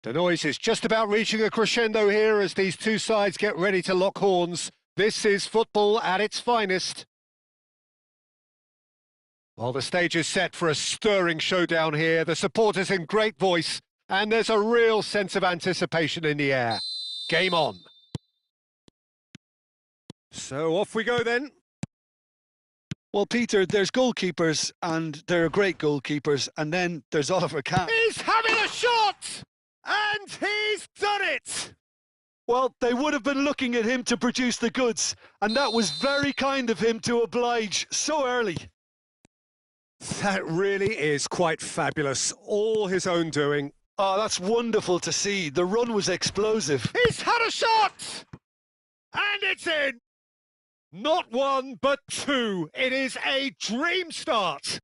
The noise is just about reaching a crescendo here as these two sides get ready to lock horns. This is football at its finest. Well, the stage is set for a stirring showdown here. The supporters in great voice, and there's a real sense of anticipation in the air. Game on. So off we go then. Well, Peter, there's goalkeepers, and there are great goalkeepers, and then there's Oliver Kahn. He's having a shot! And he's done it! Well, they would have been looking at him to produce the goods, and that was very kind of him to oblige so early. That really is quite fabulous. All his own doing. Oh, that's wonderful to see. The run was explosive. He's had a shot! And it's in! Not one, but two. It is a dream start.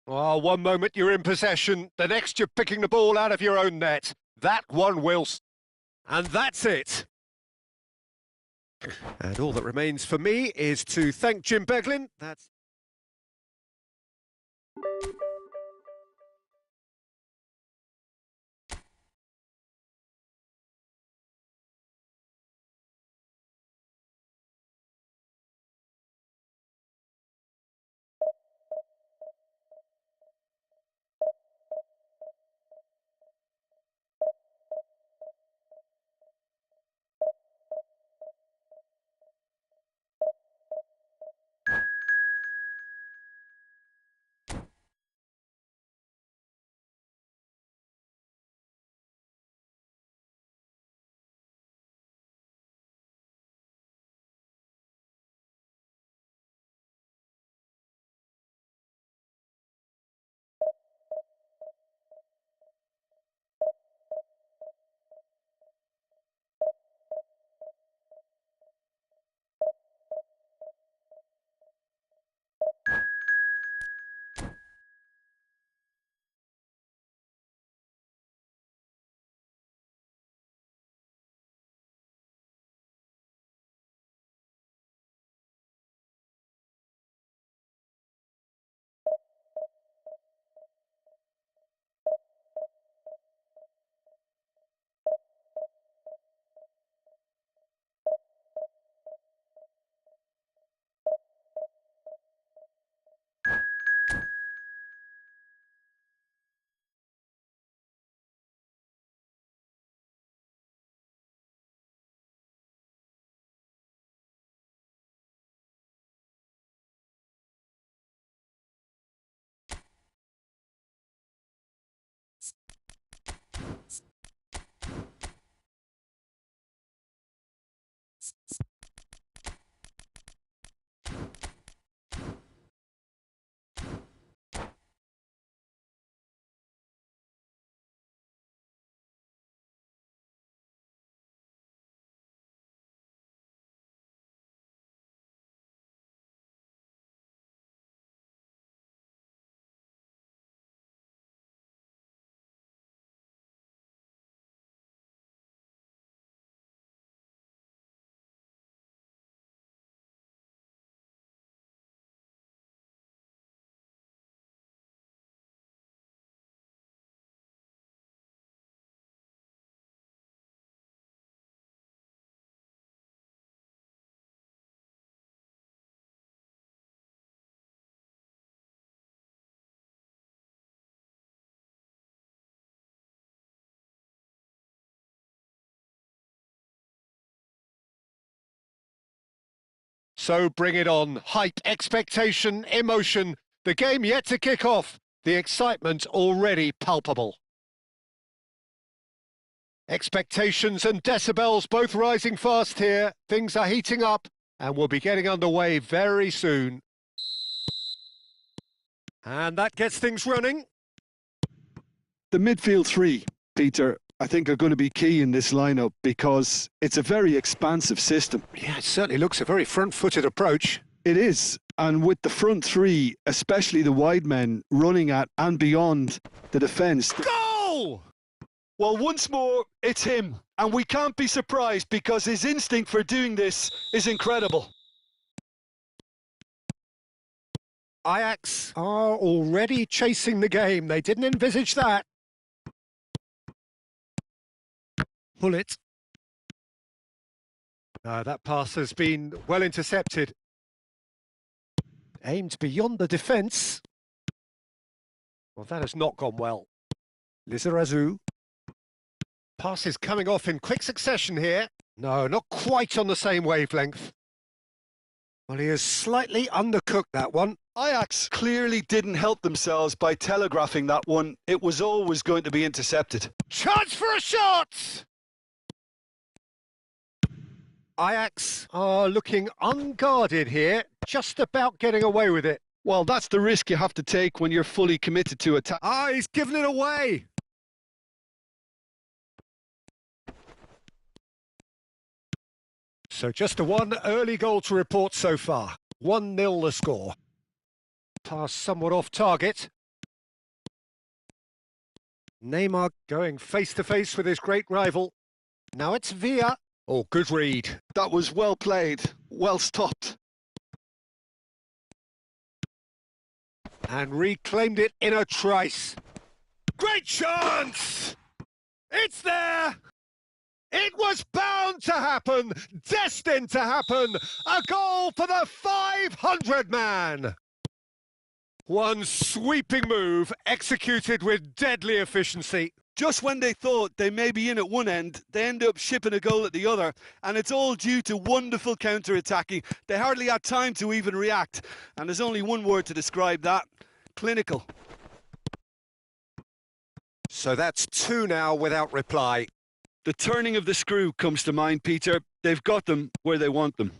Oh, one moment you're in possession, the next you're picking the ball out of your own net. That one will. And that's it. And all that remains for me is to thank Jim Beglin. That's... So bring it on. Hype, expectation, emotion. The game yet to kick off. The excitement already palpable. Expectations and decibels both rising fast here. Things are heating up and we'll be getting underway very soon. And that gets things running. The midfield three, Peter, I think are going to be key in this lineup because it's a very expansive system. Yeah, it certainly looks a very front-footed approach. It is, And with the front three, especially the wide men, running at and beyond the defence. Goal! Well, once more, it's him. And we can't be surprised because his instinct for doing this is incredible. Ajax are already chasing the game. They didn't envisage that. Gullit. That pass has been well intercepted. Aimed beyond the defence. Well, that has not gone well. Lizarazu. Pass is coming off in quick succession here. No, not quite on the same wavelength. Well, he has slightly undercooked that one. Ajax clearly didn't help themselves by telegraphing that one. It was always going to be intercepted. Chance for a shot! Ajax are looking unguarded here, just about getting away with it. Well, that's the risk you have to take when you're fully committed to attack. He's given it away. So just a one early goal to report so far. 1-0 the score. Pass somewhat off target. Neymar going face-to-face with his great rival. Now it's Villa. Oh, good read. That was well played, well stopped. And reclaimed it in a trice. Great chance! It's there! It was bound to happen, destined to happen. A goal for the 500 man. One sweeping move executed with deadly efficiency. Just when they thought they may be in at one end, they end up shipping a goal at the other, and it's all due to wonderful counter-attacking. They hardly had time to even react, and there's only one word to describe that: clinical. So that's two now without reply. The turning of the screw comes to mind, Peter. They've got them where they want them.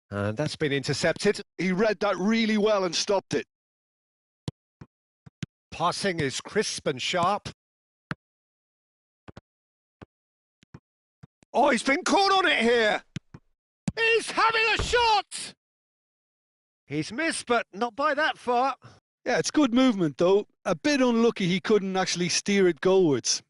And that's been intercepted. He read that really well and stopped it. Passing is crisp and sharp. Oh, he's been caught on it here. He's having a shot. He's missed, but not by that far. Yeah, it's good movement, though. A bit unlucky he couldn't actually steer it goalwards.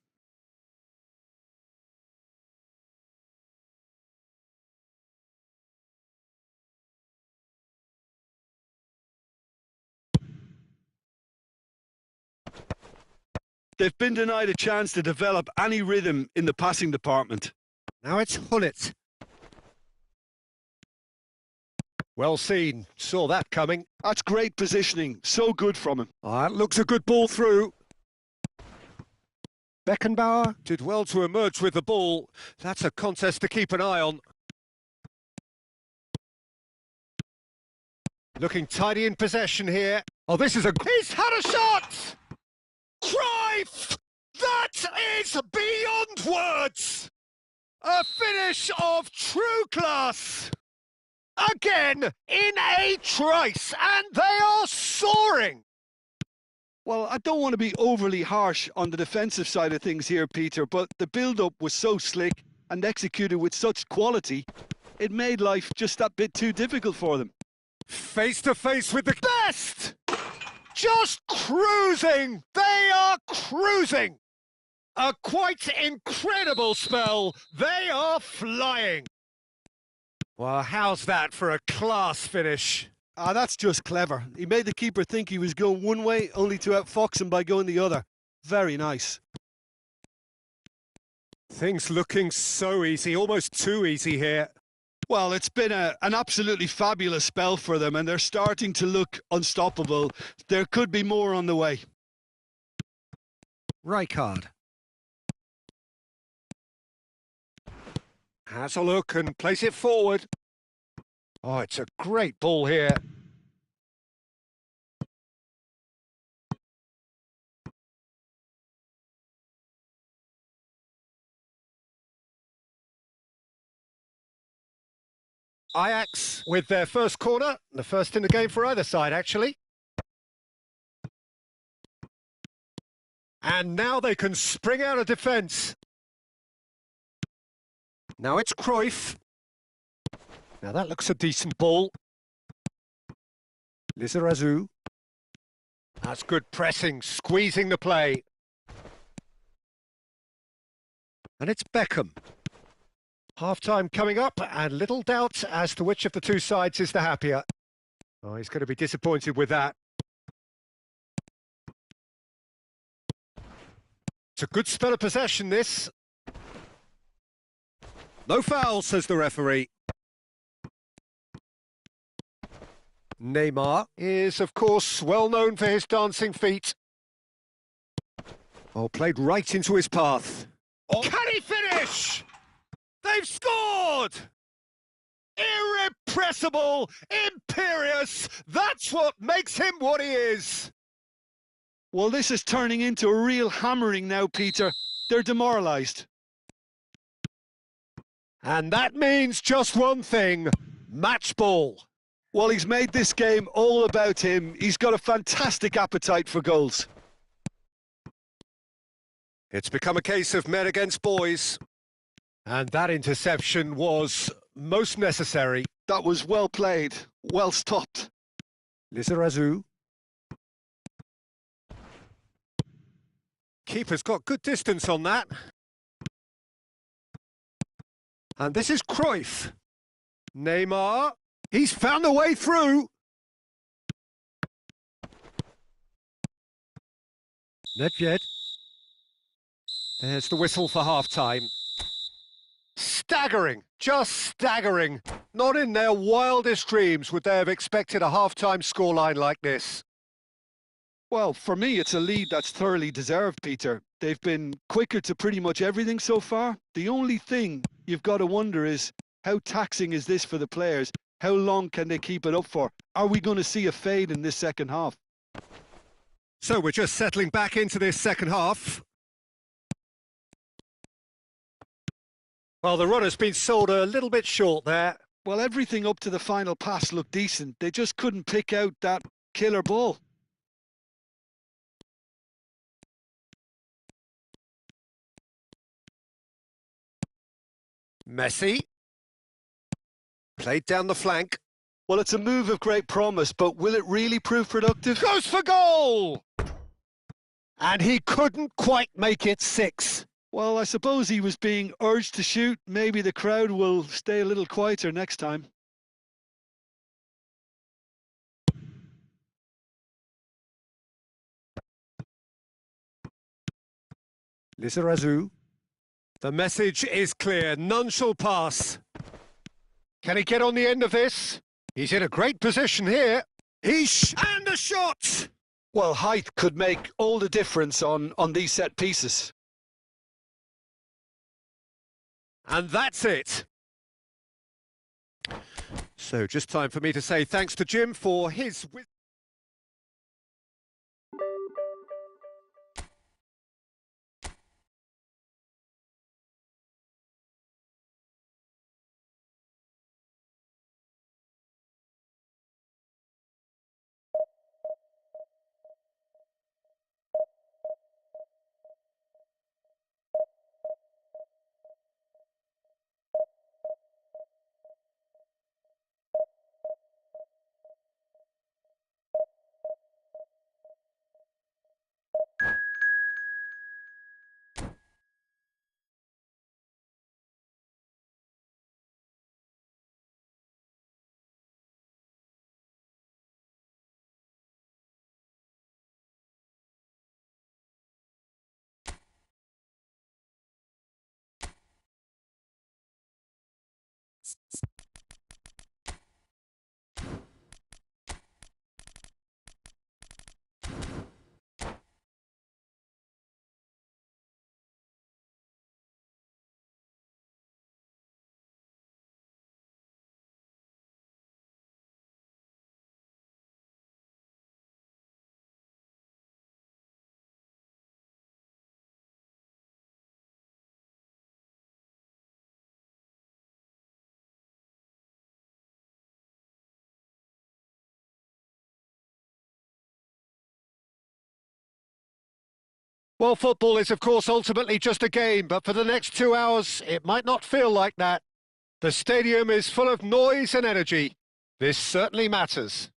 They've been denied a chance to develop any rhythm in the passing department. Now it's Gullit. Well seen. Saw that coming. That's great positioning. So good from him. That looks a good ball through. Beckenbauer did well to emerge with the ball. That's a contest to keep an eye on. Looking tidy in possession here. Oh, this is a... He's had a shot! Cruyff! That is beyond words! A finish of true class! Again, in a trice, and they are soaring! Well, I don't want to be overly harsh on the defensive side of things here, Peter, but the build-up was so slick and executed with such quality, it made life just that bit too difficult for them. Face to face with the best! Just cruising! They are cruising! A quite incredible spell. They are flying. Well, how's that for a class finish? That's just clever. He made the keeper think he was going one way, only to outfox him by going the other. Very nice. Things looking so easy, almost too easy here. Well, it's been an absolutely fabulous spell for them, and they're starting to look unstoppable. There could be more on the way. Rijkaard has a look and plays it forward. Oh, it's a great ball here. Ajax with their first corner, the first in the game for either side, actually. And now they can spring out of defence. Now it's Cruyff. Now that looks a decent ball. Lizarazu. That's good pressing, squeezing the play. And it's Beckham. Half-time coming up, and little doubt as to which of the two sides is the happier. Oh, he's going to be disappointed with that. It's a good spell of possession, this. No foul, says the referee. Neymar is, of course, well known for his dancing feet. Oh, played right into his path. Oh. Can he finish? They've scored! Irrepressible, imperious, that's what makes him what he is. Well, this is turning into a real hammering now, Peter. They're demoralised. And that means just one thing, match ball. Well, he's made this game all about him. He's got a fantastic appetite for goals. It's become a case of men against boys. And that interception was most necessary. That was well played, well stopped. Lizarazu. Keeper's got good distance on that. And this is Cruyff. Neymar. He's found the way through. Nedved. There's the whistle for half-time. Staggering, just staggering. Not in their wildest dreams would they have expected a half-time scoreline like this. Well, for me, it's a lead that's thoroughly deserved, Peter. They've been quicker to pretty much everything so far. The only thing you've got to wonder is, how taxing is this for the players? How long can they keep it up for? Are we going to see a fade in this second half? So we're just settling back into this second half. Well, the run has been sold a little bit short there. Well, everything up to the final pass looked decent. They just couldn't pick out that killer ball. Messi. Played down the flank. Well, it's a move of great promise, but will it really prove productive? Goes for goal! And he couldn't quite make it 6. Well, I suppose he was being urged to shoot. Maybe the crowd will stay a little quieter next time. Lizarazu. The message is clear. None shall pass. Can he get on the end of this? He's in a great position here. And a shot! Well, height could make all the difference on these set pieces. And that's it. So just time for me to say thanks to Jim for his wisdom. Well, football is, of course, ultimately just a game, but for the next 2 hours, it might not feel like that. The stadium is full of noise and energy. This certainly matters.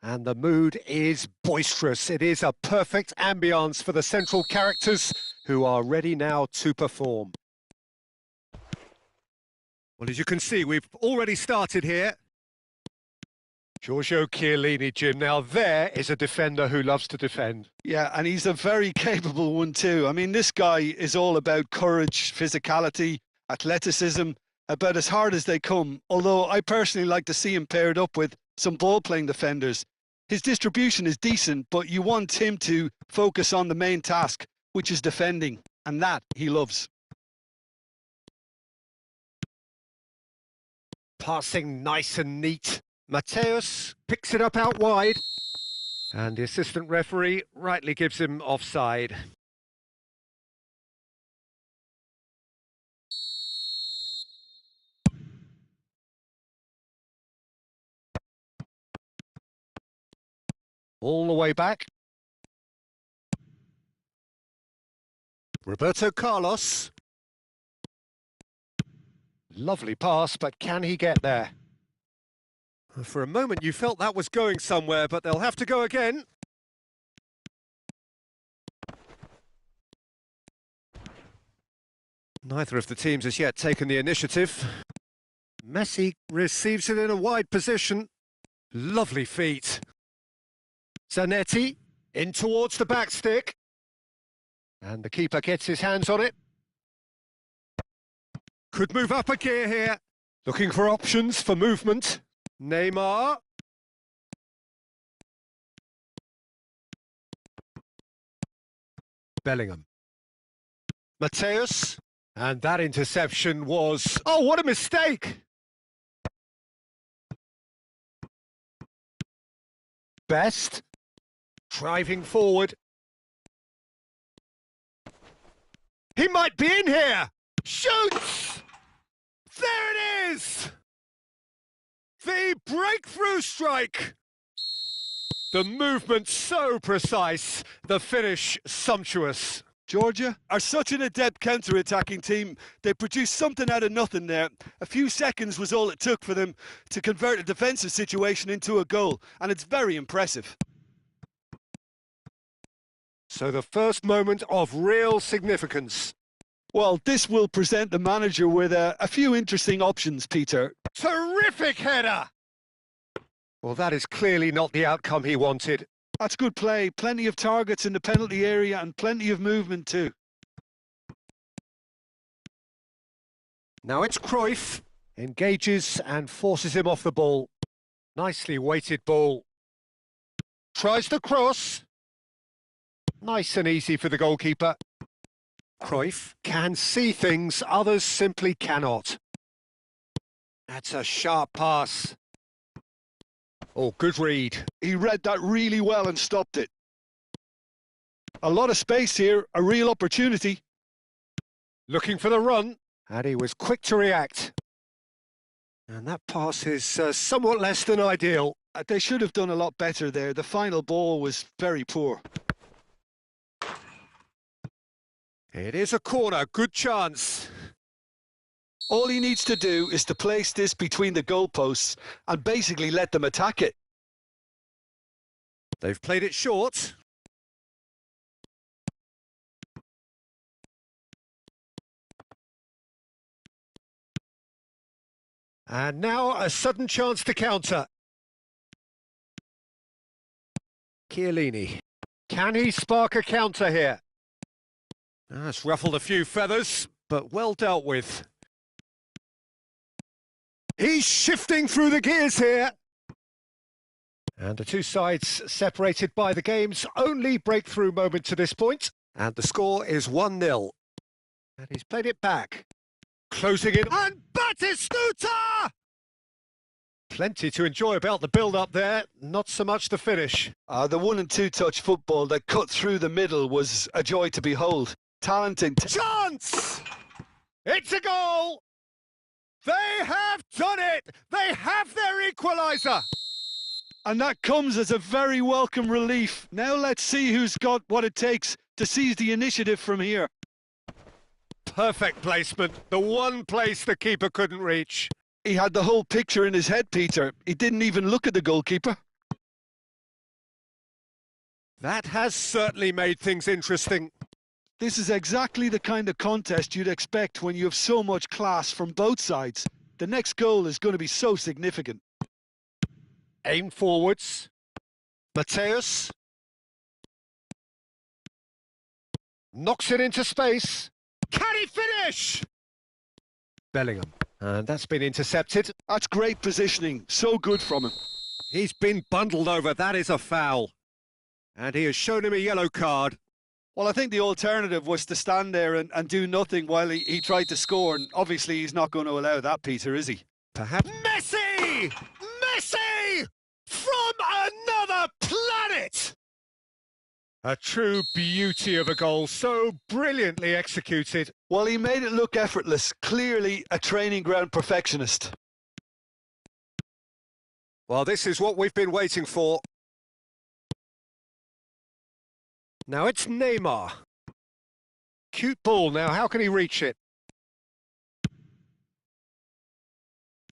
And the mood is boisterous. It is a perfect ambience for the central characters who are ready now to perform. Well, as you can see, we've already started here. Giorgio Chiellini, Jim. Now there is a defender who loves to defend. Yeah, and he's a very capable one too. I mean, this guy is all about courage, physicality, athleticism, about as hard as they come. Although I personally like to see him paired up with some ball-playing defenders. His distribution is decent, but you want him to focus on the main task, which is defending, and that he loves. Passing nice and neat. Mateus picks it up out wide. And the assistant referee rightly gives him offside. All the way back. Roberto Carlos. Lovely pass, but can he get there? For a moment you felt that was going somewhere, but they'll have to go again. Neither of the teams has yet taken the initiative. Messi receives it in a wide position. Lovely feet. Zanetti in towards the back stick. And the keeper gets his hands on it. Could move up a gear here. Looking for options for movement. Neymar. Bellingham. Mateus. And that interception was... Oh, what a mistake! Best. Driving forward. He might be in here! Shoots! There it is! The breakthrough strike! The movement so precise, the finish sumptuous. Georgia are such an adept counter-attacking team. They produced something out of nothing there. A few seconds was all it took for them to convert a defensive situation into a goal, and it's very impressive. So the first moment of real significance. Well, this will present the manager with a few interesting options, Peter. Terrific header! Well, that is clearly not the outcome he wanted. That's good play. Plenty of targets in the penalty area and plenty of movement too. Now it's Cruyff. Engages and forces him off the ball. Nicely weighted ball. Tries the cross. Nice and easy for the goalkeeper. Cruyff can see things others simply cannot. That's a sharp pass. Oh, good read. He read that really well and stopped it. A lot of space here, a real opportunity. Looking for the run, and he was quick to react. And that pass is somewhat less than ideal. They should have done a lot better there. The final ball was very poor. It is a corner, good chance. All he needs to do is to place this between the goalposts and basically let them attack it. They've played it short. And now a sudden chance to counter. Chiellini. Can he spark a counter here? That's ruffled a few feathers, but well dealt with. He's shifting through the gears here. And the two sides separated by the game's only breakthrough moment to this point. And the score is 1-0. And he's played it back. Closing in. And Batistuta! Plenty to enjoy about the build-up there, not so much the finish. The 1- and 2-touch football that cut through the middle was a joy to behold. Talented. Chance! It's a goal! They have done it! They have their equaliser! And that comes as a very welcome relief. Now let's see who's got what it takes to seize the initiative from here. Perfect placement. The one place the keeper couldn't reach. He had the whole picture in his head, Peter. He didn't even look at the goalkeeper. That has certainly made things interesting. This is exactly the kind of contest you'd expect when you have so much class from both sides. The next goal is going to be so significant. Aim forwards. Matthäus. Knocks it into space. Can he finish? Bellingham. And that's been intercepted. That's great positioning. So good from him. He's been bundled over. That is a foul. And he has shown him a yellow card. Well, I think the alternative was to stand there and do nothing while he tried to score. And obviously he's not going to allow that, Peter, is he? Perhaps. Messi! Messi! From another planet! A true beauty of a goal, so brilliantly executed. Well, he made it look effortless. Clearly a training ground perfectionist. Well, this is what we've been waiting for. Now it's Neymar. Cute ball now, how can he reach it?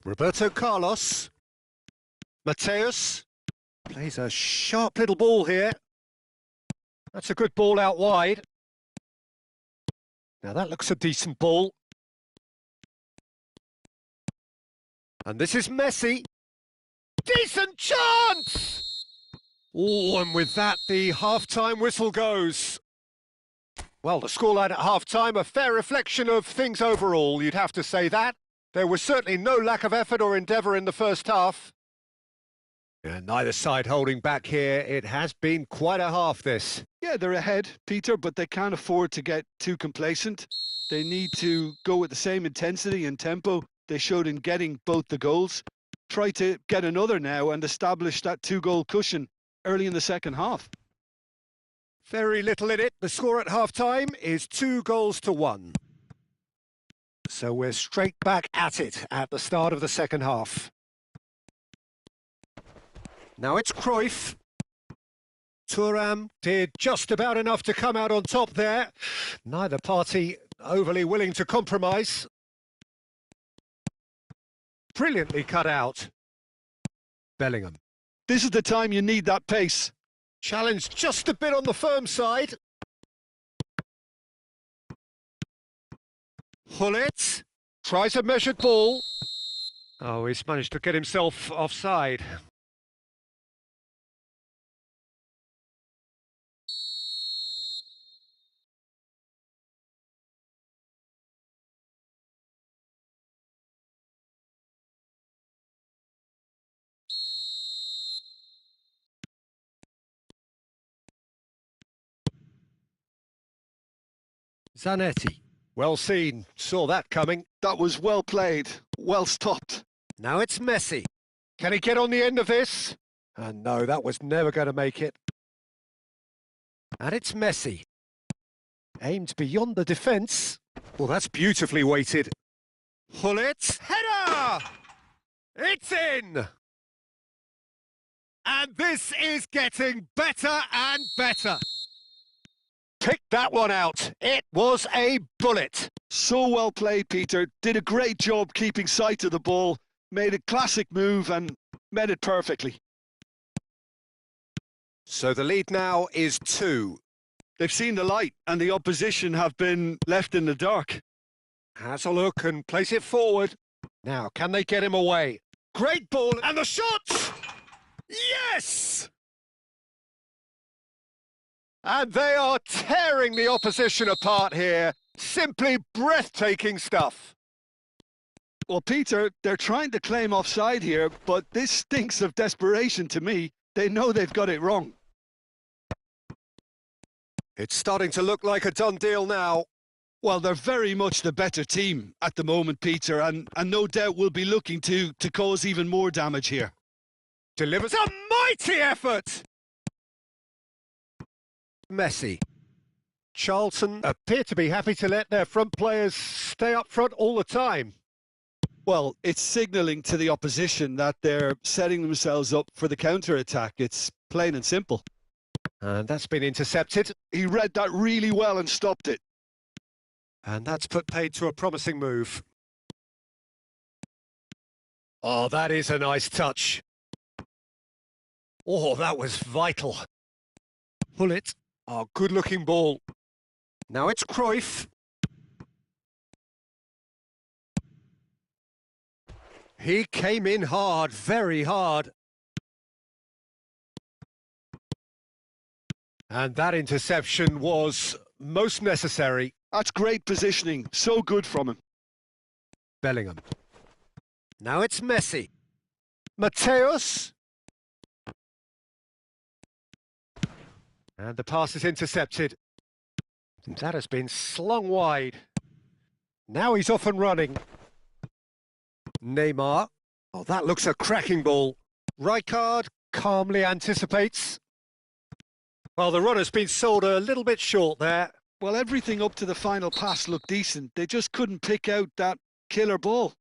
Roberto Carlos. Matthäus. Plays a sharp little ball here. That's a good ball out wide. Now that looks a decent ball. And this is Messi. Decent chance! Oh, and with that, the half-time whistle goes. Well, the scoreline at half-time, a fair reflection of things overall, you'd have to say that. There was certainly no lack of effort or endeavour in the first half. And neither side holding back here. It has been quite a half, this. Yeah, they're ahead, Peter, but they can't afford to get too complacent. They need to go with the same intensity and tempo they showed in getting both the goals. Try to get another now and establish that two-goal cushion early in the second half. Very little in it. The score at half-time is 2-1. So we're straight back at it at the start of the second half. Now it's Cruyff. Thuram did just about enough to come out on top there. Neither party overly willing to compromise. Brilliantly cut out. Bellingham. This is the time you need that pace. Challenge just a bit on the firm side. Hullet tries a measured ball. Oh, he's managed to get himself offside. Zanetti. Well seen. Saw that coming. That was well played. Well stopped. Now it's Messi. Can he get on the end of this? And no, that was never going to make it. And it's Messi. Aimed beyond the defence. Well, that's beautifully weighted. Hullet. Header! It's in! And this is getting better and better. Picked that one out. It was a bullet. So well played, Peter. Did a great job keeping sight of the ball. Made a classic move and met it perfectly. So the lead now is 2. They've seen the light and the opposition have been left in the dark. Has a look and plays it forward. Now, can they get him away? Great ball and the shot! Yes! And they are tearing the opposition apart here. Simply breathtaking stuff. Well, Peter, they're trying to claim offside here, but this stinks of desperation to me. They know they've got it wrong. It's starting to look like a done deal now. Well, they're very much the better team at the moment, Peter, and no doubt will be looking to cause even more damage here. Delivers a mighty effort! Messi. Charlton appear to be happy to let their front players stay up front all the time. Well, it's signalling to the opposition that they're setting themselves up for the counter-attack. It's plain and simple. And that's been intercepted. He read that really well and stopped it. And that's put paid to a promising move. Oh, that is a nice touch. Oh, that was vital. Pull it. Oh, good-looking ball. Now it's Cruyff. He came in hard, very hard. And that interception was most necessary. That's great positioning. So good from him. Bellingham. Now it's Messi. Mateus. And the pass is intercepted. That has been slung wide. Now he's off and running. Neymar. Oh, that looks a cracking ball. Rijkaard calmly anticipates. Well, the run has been sold a little bit short there. Well, everything up to the final pass looked decent. They just couldn't pick out that killer ball.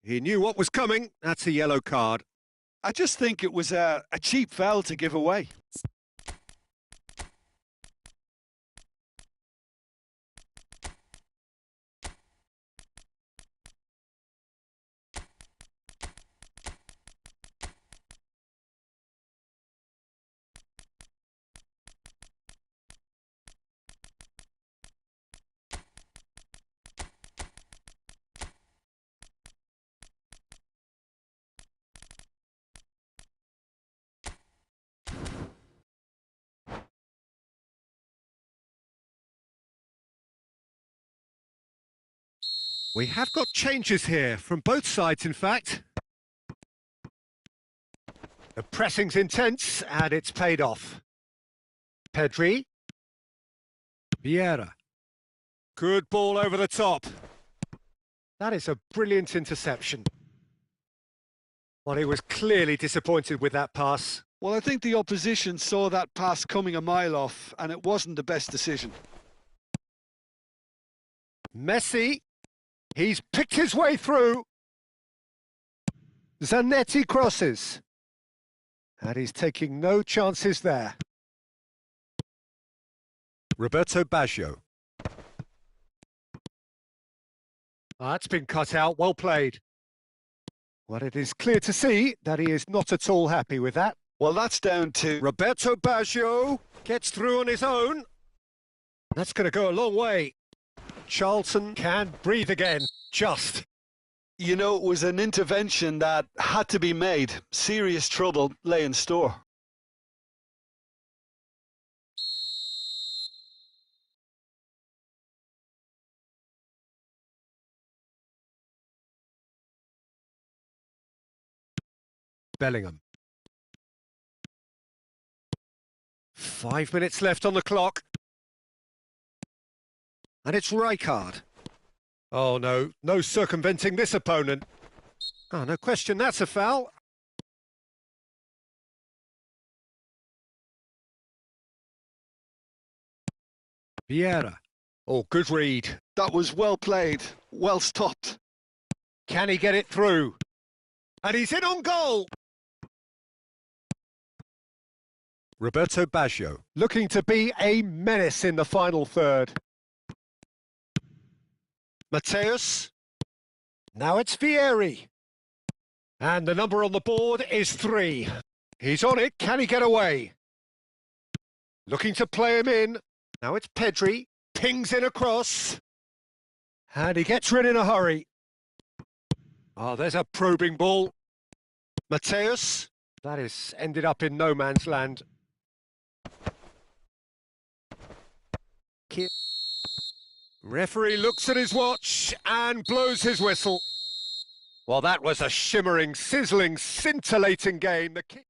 He knew what was coming. That's a yellow card. I just think it was a cheap foul to give away. We have got changes here, from both sides in fact. The pressing's intense and it's paid off. Pedri. Vieira. Good ball over the top. That is a brilliant interception. Well, he was clearly disappointed with that pass. Well, I think the opposition saw that pass coming a mile off, and it wasn't the best decision. Messi. He's picked his way through. Zanetti crosses. And he's taking no chances there. Roberto Baggio. That's been cut out, well played. Well, it is clear to see that he is not at all happy with that. Well, that's down to Roberto Baggio gets through on his own. That's going to go a long way. Charlton can breathe again, just. You know, it was an intervention that had to be made. Serious trouble lay in store. Bellingham. 5 minutes left on the clock. And it's Rijkaard. Oh no, no circumventing this opponent. Oh, no question, that's a foul. Vieira. Oh, good read. That was well played, well stopped. Can he get it through? And he's in on goal! Roberto Baggio, looking to be a menace in the final third. Mateus. Now it's Vieri. And the number on the board is 3. He's on it. Can he get away? Looking to play him in. Now it's Pedri. Pings in across. And he gets rid in a hurry. Oh, there's a probing ball. Mateus. That is ended up in no man's land. Referee looks at his watch and blows his whistle. Well, that was a shimmering, sizzling, scintillating game. The kick